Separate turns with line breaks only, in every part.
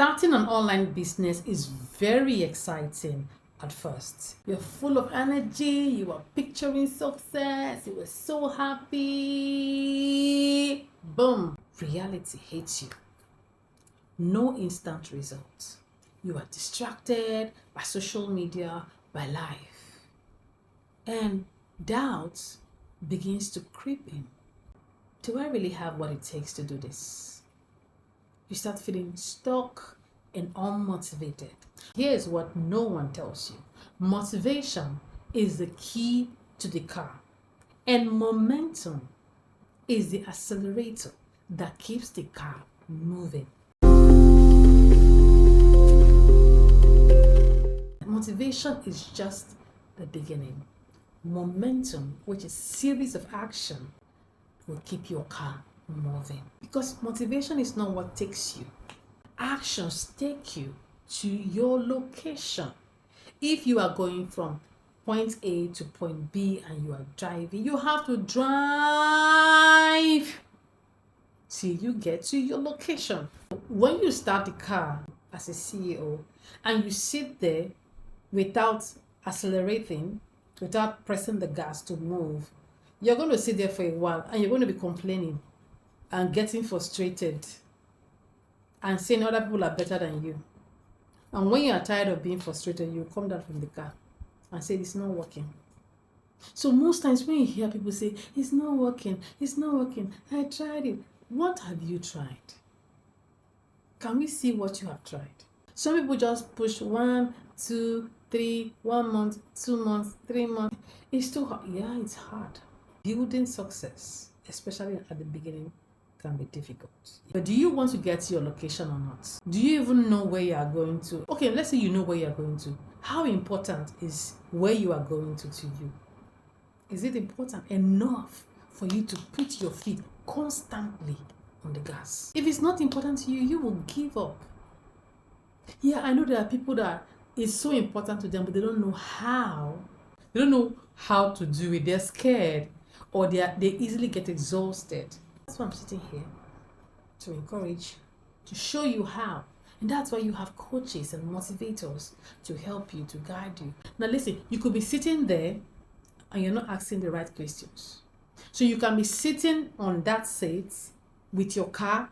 Starting an online business is very exciting at first. You're full of energy, you are picturing success, you were so happy. Boom, reality hits you. No instant results. You are distracted by social media, by life. And doubt begins to creep in. Do I really have what it takes to do this? You start feeling stuck and unmotivated. Here's what no one tells you. Motivation is the key to the car, and momentum is the accelerator that keeps the car moving. Motivation is just the beginning. Momentum, which is series of action, will keep your car moving. Because motivation is not what takes you. Actions take you to your location. If you are going from point A to point B and you are driving, you have to drive till you get to your location. When you start the car as a CEO and you sit there without accelerating, without pressing the gas to move, you're going to sit there for a while and you're going to be complaining and getting frustrated and saying other people are better than you. And when you are tired of being frustrated, you come down from the car and say it's not working. So most times when you hear people say it's not working, I tried it. What have you tried? Can we see what you have tried? Some people just push 1, 2, 3, 1 month, 2 months, 3 months. It's too hard. Yeah, it's hard. Building success, especially at the beginning, can be difficult. But do you want to get to your location or not? Do you even know where you are going to? Okay, let's say you know where you are going to. How important is where you are going to you? Is it important enough for you to put your feet constantly on the gas? If it's not important to you, you will give up. Yeah, I know there are people that it's so important to them, but they don't know how. They don't know how to do it. They're scared, or they easily get exhausted. That's why I'm sitting here, to encourage, to show you how. And that's why you have coaches and motivators to help you, to guide you. Now listen, you could be sitting there and you're not asking the right questions. So you can be sitting on that seat with your car,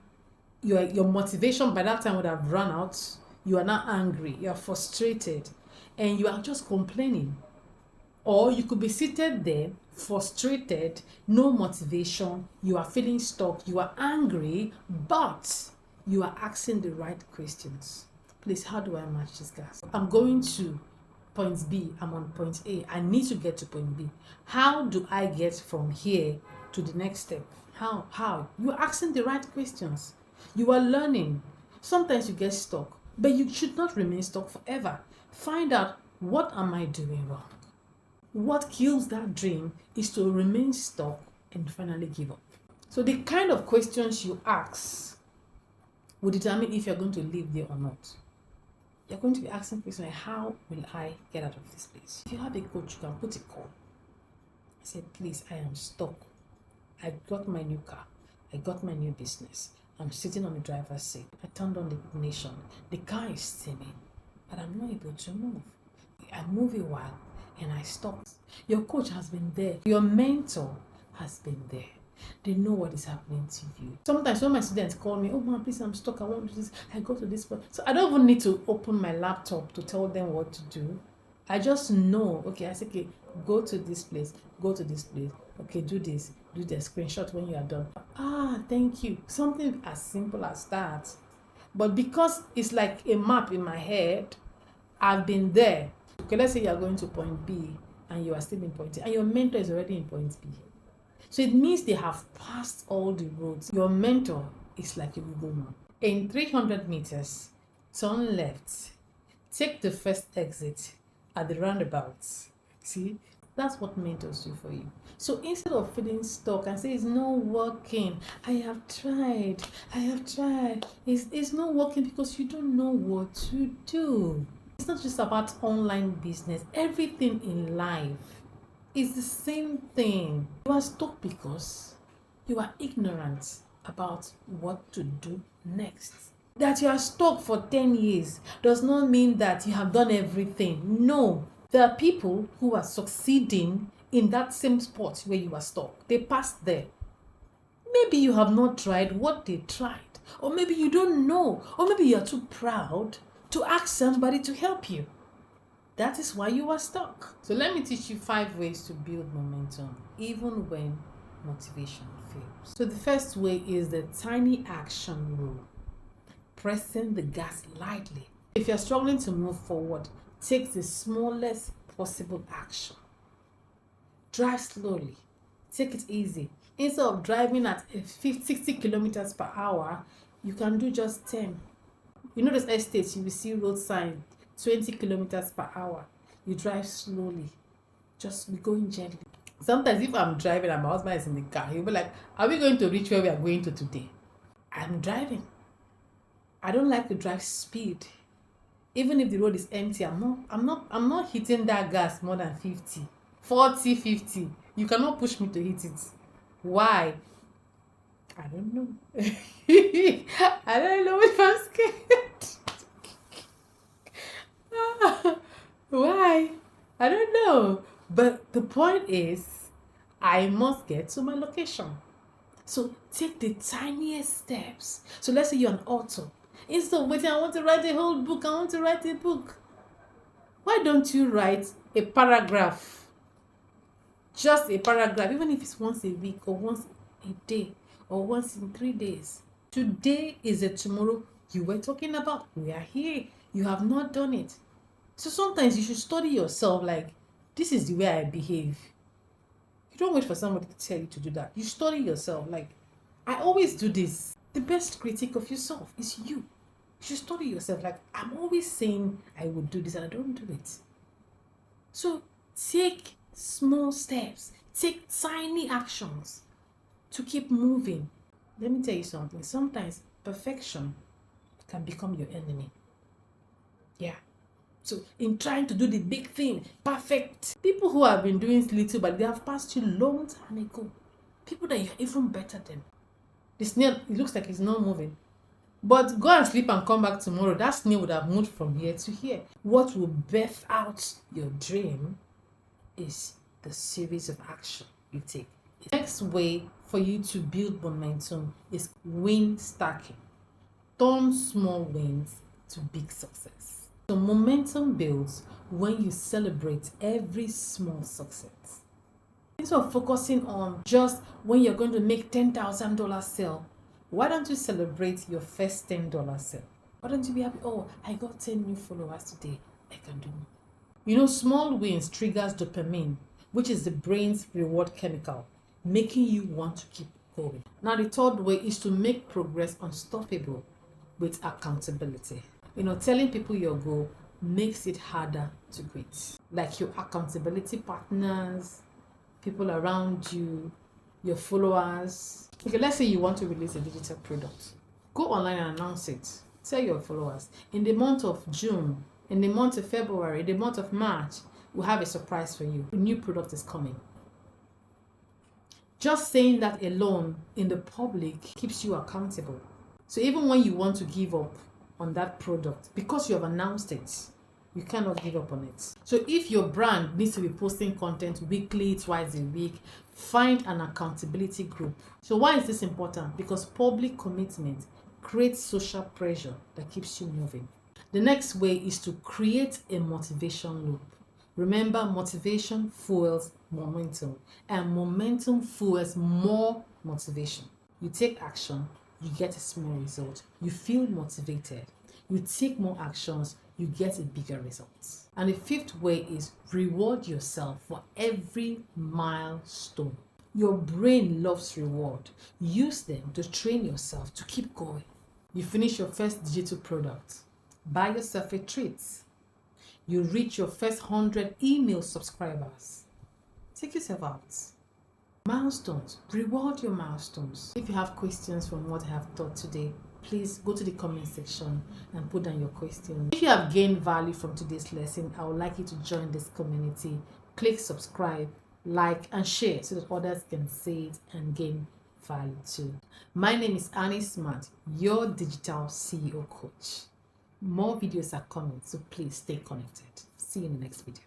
your motivation by that time would have run out. You are not angry, you are frustrated, and you are just complaining. Or you could be seated there, frustrated, no motivation, you are feeling stuck, you are angry, but you are asking the right questions. Please, how do I match this gas? I'm going to point B, I'm on point A, I need to get to point B. How do I get from here to the next step? How? You are asking the right questions. You are learning. Sometimes you get stuck, but you should not remain stuck forever. Find out, what am I doing wrong? What kills that dream is to remain stuck and finally give up. So the kind of questions you ask will determine if you're going to live there or not. You're going to be asking questions like, how will I get out of this place? If you have a coach, you can put a call. Say, please, I am stuck. I got my new car. I got my new business. I'm sitting on the driver's seat. I turned on the ignition. The car is steaming, but I'm not able to move. I move a while and I stopped. Your coach has been there. Your mentor has been there. They know what is happening to you. Sometimes when my students call me, oh man, please, I'm stuck, I want to do this, I go to this point. So I don't even need to open my laptop to tell them what to do. I just know, okay, I say, okay, go to this place, okay, do this, do the screenshot when you are done. Thank you. Something as simple as that. But because it's like a map in my head, I've been there. Okay, let's say you are going to point B and you are still in point A, and your mentor is already in point B. So it means they have passed all the roads. Your mentor is like a Google map. In 300 meters, turn left, take the first exit at the roundabout. See, that's what mentors do for you. So instead of feeling stuck and say it's not working, I have tried, it's not working because you don't know what to do. It's not just about online business. Everything in life is the same thing. You are stuck because you are ignorant about what to do next. That you are stuck for 10 years does not mean that you have done everything. No. There are people who are succeeding in that same spot where you are stuck. They passed there. Maybe you have not tried what they tried, or maybe you don't know, or maybe you are too proud to ask somebody to help you. That is why you are stuck. So let me teach you 5 ways to build momentum, even when motivation fails. So the first way is the tiny action rule. Pressing the gas lightly. If you're struggling to move forward, take the smallest possible action. Drive slowly. Take it easy. Instead of driving at 60 kilometers per hour, you can do just 10. You know those estates, you will see road sign 20 kilometers per hour. You drive slowly. Just be going gently. Sometimes if I'm driving and my husband is in the car, he'll be like, are we going to reach where we are going to today? I'm driving. I don't like to drive speed. Even if the road is empty, I'm not hitting that gas more than 50. 40, 50. You cannot push me to hit it. Why? I don't know. I don't know if I'm scared. Why? I don't know. But the point is, I must get to my location. So take the tiniest steps. So let's say you're an author. Instead of waiting, I want to write a whole book. I want to write a book. Why don't you write a paragraph? Just a paragraph, even if it's once a week or once a day or once in 3 days. Today is a tomorrow you were talking about. We are here. You have not done it. So sometimes you should study yourself, like, this is the way I behave. You don't wait for somebody to tell you to do that. You study yourself. Like, I always do this. The best critic of yourself is you. You should study yourself. Like, I'm always saying I would do this and I don't do it. So take small steps. Take tiny actions to keep moving. Let me tell you something. Sometimes perfection can become your enemy. Yeah. So in trying to do the big thing, perfect. People who have been doing little, but they have passed you long time ago. People that you're even better than. The snail, it looks like it's not moving. But go and sleep and come back tomorrow. That snail would have moved from here to here. What will birth out your dream is the series of action you take. The next way for you to build momentum is win stacking. Turn small wins to big success. So momentum builds when you celebrate every small success. Instead of focusing on just when you're going to make $10,000 sale, why don't you celebrate your first $10 sale? Why don't you be happy? Oh, I got 10 new followers today. I can do more. You know, small wins triggers dopamine, which is the brain's reward chemical, making you want to keep going. Now, the third way is to make progress unstoppable with accountability. You know, telling people your goal makes it harder to quit. Like your accountability partners, people around you, your followers. Okay, let's say you want to release a digital product. Go online and announce it. Tell your followers, in the month of June, in the month of February, in the month of March, we'll have a surprise for you. A new product is coming. Just saying that alone in the public keeps you accountable. So even when you want to give up on that product, because you have announced it, you cannot give up on it. So if your brand needs to be posting content weekly, twice a week, find an accountability group. So why is this important? Because public commitment creates social pressure that keeps you moving. The next way is to create a motivation loop. Remember, motivation fuels momentum, and momentum fuels more motivation. You take action, you get a small result. You feel motivated. You take more actions, you get a bigger result. And the fifth way is reward yourself for every milestone. Your brain loves reward. Use them to train yourself to keep going. You finish your first digital product. Buy yourself a treat. You reach your first 100 email subscribers. Take yourself out. Milestones. Reward your milestones. If you have questions from what I have taught today, please go to the comment section and put down your questions. If you have gained value from today's lesson, I would like you to join this community. Click subscribe, like, and share so that others can see it and gain value too. My name is Annie Smart, your digital CEO coach. More videos are coming, so please stay connected. See you in the next video.